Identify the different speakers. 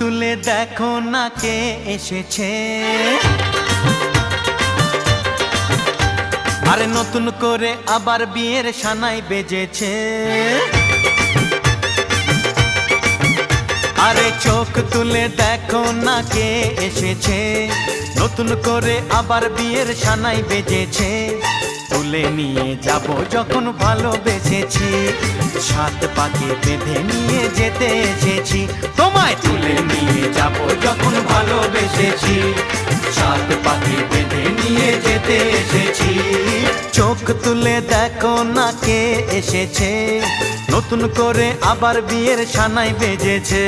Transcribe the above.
Speaker 1: তুলে দেখো না কে এসেছে, আরে নতুন করে আবার বিয়ের সানাই বেজেছে। আরে চোখ তুলে দেখো না কে এসেছে, নতুন করে আবার বিয়ের সানাই বেজেছে। তুলে নিয়ে যাব যখন ভালোবেসেছি, সাত পাকে বেঁধে নিয়ে যেতে এসেছি। তোমায় তুলে নিয়ে যাব যখন ভালোবেসেছি, সাত পাকে বেঁধে নিয়ে যেতে এসেছি। চোখ তুলে দেখো না কে এসেছে, নতুন করে আবার বিয়ের সানাই বেজেছে।